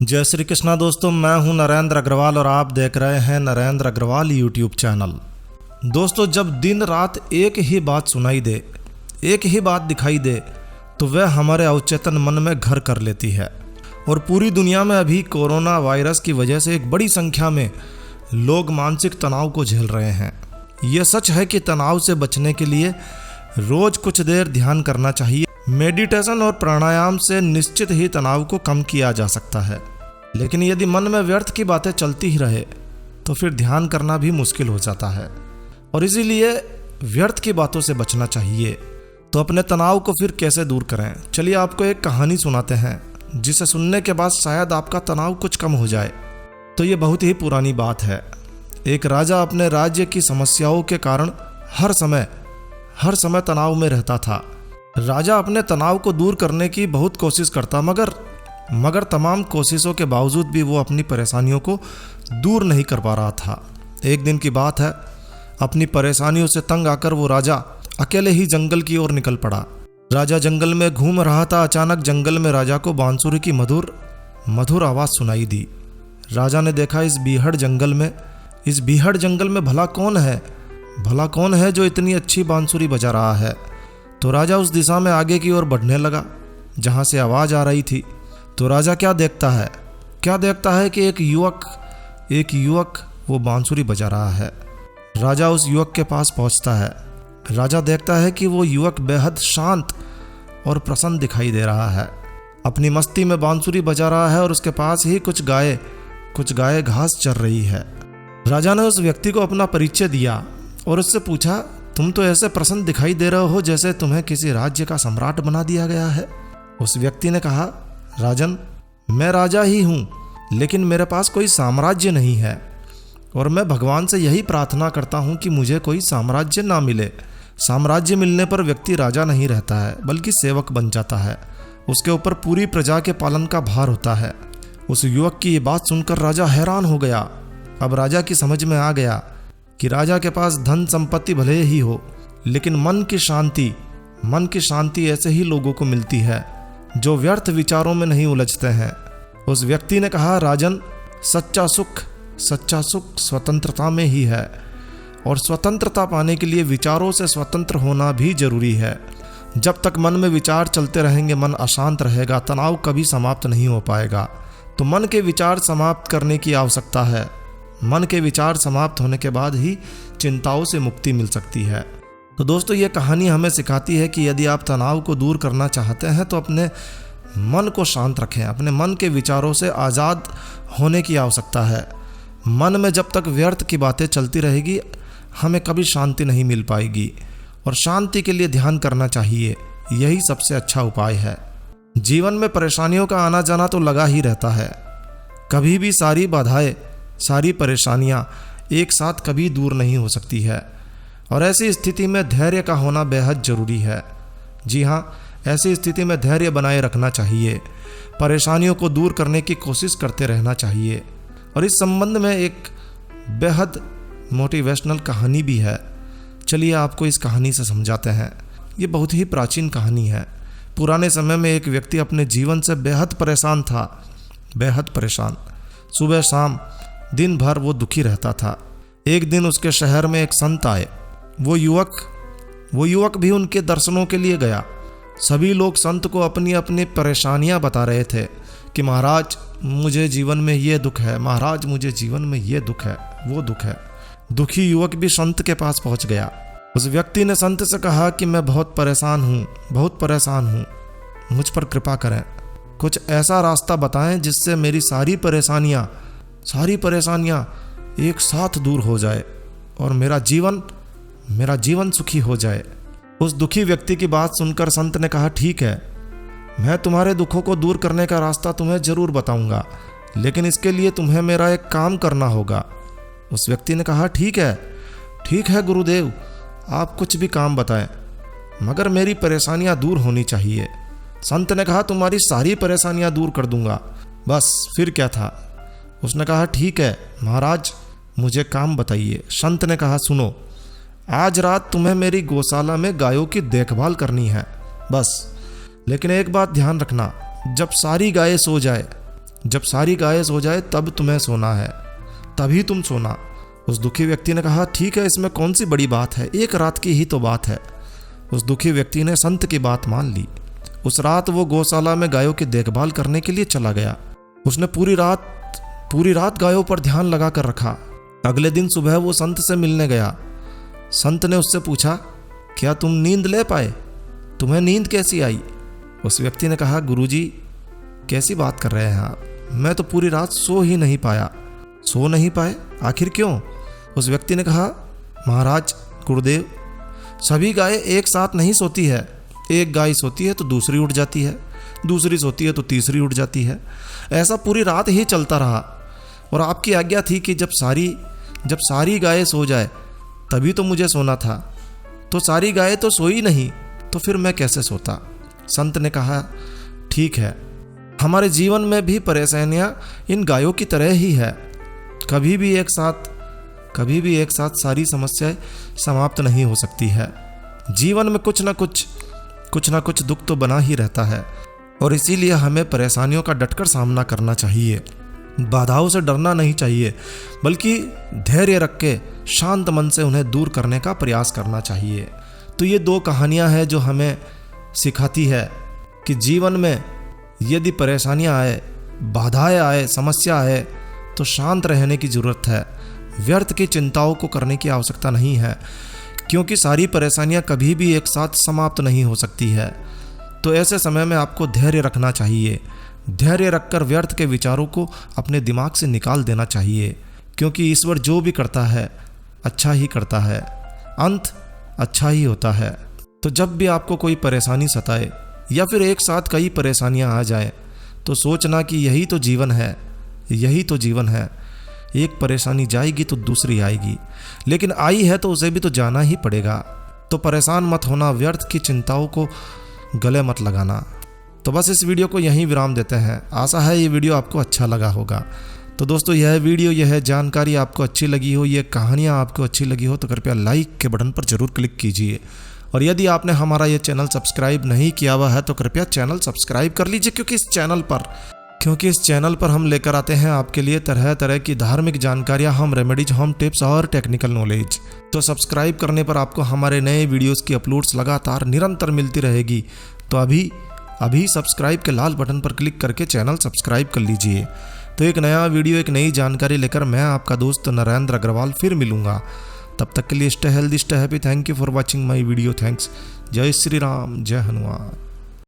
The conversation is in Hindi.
जय श्री कृष्णा दोस्तों, मैं हूं नरेंद्र अग्रवाल और आप देख रहे हैं नरेंद्र अग्रवाल यूट्यूब चैनल। दोस्तों, जब दिन रात एक ही बात सुनाई दे, एक ही बात दिखाई दे, तो वह हमारे अवचेतन मन में घर कर लेती है। और पूरी दुनिया में अभी कोरोना वायरस की वजह से एक बड़ी संख्या में लोग मानसिक तनाव को झेल रहे हैं। यह सच है कि तनाव से बचने के लिए रोज कुछ देर ध्यान करना चाहिए। मेडिटेशन और प्राणायाम से निश्चित ही तनाव को कम किया जा सकता है, लेकिन यदि मन में व्यर्थ की बातें चलती ही रहे तो फिर ध्यान करना भी मुश्किल हो जाता है। और इसीलिए व्यर्थ की बातों से बचना चाहिए। तो अपने तनाव को फिर कैसे दूर करें, चलिए आपको एक कहानी सुनाते हैं, जिसे सुनने के बाद शायद आपका तनाव कुछ कम हो जाए। तो ये बहुत ही पुरानी बात है। एक राजा अपने राज्य की समस्याओं के कारण हर समय तनाव में रहता था। राजा अपने तनाव को दूर करने की बहुत कोशिश करता, मगर तमाम कोशिशों के बावजूद भी वो अपनी परेशानियों को दूर नहीं कर पा रहा था। एक दिन की बात है, अपनी परेशानियों से तंग आकर वो राजा अकेले ही जंगल की ओर निकल पड़ा। राजा जंगल में घूम रहा था। अचानक जंगल में राजा को बांसुरी की मधुर आवाज़ सुनाई दी। राजा ने देखा, इस बीहड़ जंगल में भला कौन है जो इतनी अच्छी बांसुरी बजा रहा है। तो राजा उस दिशा में आगे की ओर बढ़ने लगा जहाँ से आवाज़ आ रही थी। तो राजा क्या देखता है कि एक युवक वो बांसुरी बजा रहा है। राजा उस युवक के पास पहुँचता है। राजा देखता है कि वो युवक बेहद शांत और प्रसन्न दिखाई दे रहा है। अपनी मस्ती में बांसुरी बजा रहा है और उसके पास ही कुछ गाय घास चर रही है। राजा ने उस व्यक्ति को अपना परिचय दिया और उससे पूछा, तुम तो ऐसे प्रसन्न दिखाई दे रहे हो जैसे तुम्हें किसी राज्य का सम्राट बना दिया गया है। उस व्यक्ति ने कहा, राजन, मैं राजा ही हूँ, लेकिन मेरे पास कोई साम्राज्य नहीं है और मैं भगवान से यही प्रार्थना करता हूँ कि मुझे कोई साम्राज्य ना मिले। साम्राज्य मिलने पर व्यक्ति राजा नहीं रहता है, बल्कि सेवक बन जाता है। उसके ऊपर पूरी प्रजा के पालन का भार होता है। उस युवक की ये बात सुनकर राजा हैरान हो गया। अब राजा की समझ में आ गया कि राजा के पास धन संपत्ति भले ही हो, लेकिन मन की शांति ऐसे ही लोगों को मिलती है जो व्यर्थ विचारों में नहीं उलझते हैं। उस व्यक्ति ने कहा, राजन, सच्चा सुख स्वतंत्रता में ही है और स्वतंत्रता पाने के लिए विचारों से स्वतंत्र होना भी जरूरी है। जब तक मन में विचार चलते रहेंगे, मन अशांत रहेगा, तनाव कभी समाप्त नहीं हो पाएगा। तो मन के विचार समाप्त करने की आवश्यकता है। मन के विचार समाप्त होने के बाद ही चिंताओं से मुक्ति मिल सकती है। तो दोस्तों, ये कहानी हमें सिखाती है कि यदि आप तनाव को दूर करना चाहते हैं तो अपने मन को शांत रखें। अपने मन के विचारों से आज़ाद होने की आवश्यकता है। मन में जब तक व्यर्थ की बातें चलती रहेगी, हमें कभी शांति नहीं मिल पाएगी। और शांति के लिए ध्यान करना चाहिए, यही सबसे अच्छा उपाय है। जीवन में परेशानियों का आना जाना तो लगा ही रहता है। कभी भी सारी बाधाएं, सारी परेशानियां एक साथ कभी दूर नहीं हो सकती है। और ऐसी स्थिति में धैर्य का होना बेहद ज़रूरी है। जी हाँ, ऐसी स्थिति में धैर्य बनाए रखना चाहिए। परेशानियों को दूर करने की कोशिश करते रहना चाहिए। और इस संबंध में एक बेहद मोटिवेशनल कहानी भी है। चलिए आपको इस कहानी से समझाते हैं। ये बहुत ही प्राचीन कहानी है। पुराने समय में एक व्यक्ति अपने जीवन से बेहद परेशान था, बेहद परेशान। सुबह शाम दिन भर वो दुखी रहता था। एक दिन उसके शहर में एक संत आए। वो युवक भी उनके दर्शनों के लिए गया। सभी लोग संत को अपनी अपनी परेशानियां बता रहे थे कि महाराज, मुझे जीवन में ये दुख है, महाराज, मुझे जीवन में ये दुख है, वो दुख है। दुखी युवक भी संत के पास पहुंच गया। उस व्यक्ति ने संत से कहा कि मैं बहुत परेशान हूँ, मुझ पर कृपा करें। कुछ ऐसा रास्ता बताएं जिससे मेरी सारी परेशानियां एक साथ दूर हो जाए और मेरा जीवन सुखी हो जाए। उस दुखी व्यक्ति की बात सुनकर संत ने कहा, ठीक है, मैं तुम्हारे दुखों को दूर करने का रास्ता तुम्हें जरूर बताऊंगा, लेकिन इसके लिए तुम्हें मेरा एक काम करना होगा। उस व्यक्ति ने कहा, ठीक है गुरुदेव, आप कुछ भी काम बताएं, मगर मेरी परेशानियां दूर होनी चाहिए। संत ने कहा, तुम्हारी सारी परेशानियां दूर कर दूंगा, बस फिर क्या था। उसने कहा, ठीक है महाराज, मुझे काम बताइए। संत ने कहा, सुनो, आज रात तुम्हें मेरी गौशाला में गायों की देखभाल करनी है, बस। लेकिन एक बात ध्यान रखना, जब सारी गायें सो जाए, जब सारी गायें सो जाए तब तुम्हें सोना है, तभी तुम सोना। उस दुखी व्यक्ति ने कहा, ठीक है, इसमें कौन सी बड़ी बात है, एक रात की ही तो बात है। उस दुखी व्यक्ति ने संत की बात मान ली। उस रात वो गौशाला में गायों की देखभाल करने के लिए चला गया। उसने पूरी रात गायों पर ध्यान लगा कर रखा। अगले दिन सुबह वो संत से मिलने गया। संत ने उससे पूछा, क्या तुम नींद ले पाए? तुम्हें नींद कैसी आई? उस व्यक्ति ने कहा, गुरुजी, कैसी बात कर रहे हैं आप? मैं तो पूरी रात सो ही नहीं पाया। सो नहीं पाए? आखिर क्यों? उस व्यक्ति ने कहा, महाराज गुरुदेव, सभी गायें एक साथ नहीं सोती है। एक गाय सोती है तो दूसरी उठ जाती है, दूसरी सोती है तो तीसरी उठ जाती है। ऐसा पूरी रात ही चलता रहा और आपकी आज्ञा थी कि जब सारी गायें सो जाए तभी तो मुझे सोना था। तो सारी गायें तो सोई नहीं, तो फिर मैं कैसे सोता? संत ने कहा, ठीक है, हमारे जीवन में भी परेशानियां इन गायों की तरह ही है। कभी भी एक साथ सारी समस्याएं समाप्त नहीं हो सकती है। जीवन में कुछ ना कुछ दुख तो बना ही रहता है और इसीलिए हमें परेशानियों का डटकर सामना करना चाहिए। बाधाओं से डरना नहीं चाहिए, बल्कि धैर्य रख के शांत मन से उन्हें दूर करने का प्रयास करना चाहिए। तो ये दो कहानियां हैं जो हमें सिखाती है कि जीवन में यदि परेशानियां आए, बाधाएं आए, समस्या आए तो शांत रहने की ज़रूरत है। व्यर्थ की चिंताओं को करने की आवश्यकता नहीं है, क्योंकि सारी परेशानियां कभी भी एक साथ समाप्त नहीं हो सकती है। तो ऐसे समय में आपको धैर्य रखना चाहिए। धैर्य रखकर व्यर्थ के विचारों को अपने दिमाग से निकाल देना चाहिए, क्योंकि ईश्वर जो भी करता है अच्छा ही करता है, अंत अच्छा ही होता है। तो जब भी आपको कोई परेशानी सताए या फिर एक साथ कई परेशानियां आ जाए तो सोचना कि यही तो जीवन है। एक परेशानी जाएगी तो दूसरी आएगी, लेकिन आई है तो उसे भी तो जाना ही पड़ेगा। तो परेशान मत होना, व्यर्थ की चिंताओं को गले मत लगाना। तो बस इस वीडियो को यहीं विराम देते हैं। आशा है ये वीडियो आपको अच्छा लगा होगा। तो दोस्तों, यह जानकारी आपको अच्छी लगी हो, ये कहानियाँ आपको अच्छी लगी हो तो कृपया लाइक के बटन पर जरूर क्लिक कीजिए। और यदि आपने हमारा ये चैनल सब्सक्राइब नहीं किया हुआ है तो कृपया चैनल सब्सक्राइब कर लीजिए, क्योंकि इस चैनल पर हम लेकर आते हैं आपके लिए तरह तरह की धार्मिक जानकारियाँ, होम रेमेडीज, होम टिप्स और टेक्निकल नॉलेज। तो सब्सक्राइब करने पर आपको हमारे नए वीडियोस की अपलोड्स लगातार निरंतर मिलती रहेगी। तो अभी सब्सक्राइब के लाल बटन पर क्लिक करके चैनल सब्सक्राइब कर लीजिए। तो एक नया वीडियो, एक नई जानकारी लेकर मैं आपका दोस्त नरेंद्र अग्रवाल फिर मिलूंगा। तब तक के लिए stay healthy, stay happy. Thank you for watching my video. Thanks. जय श्री राम, जय हनुमान।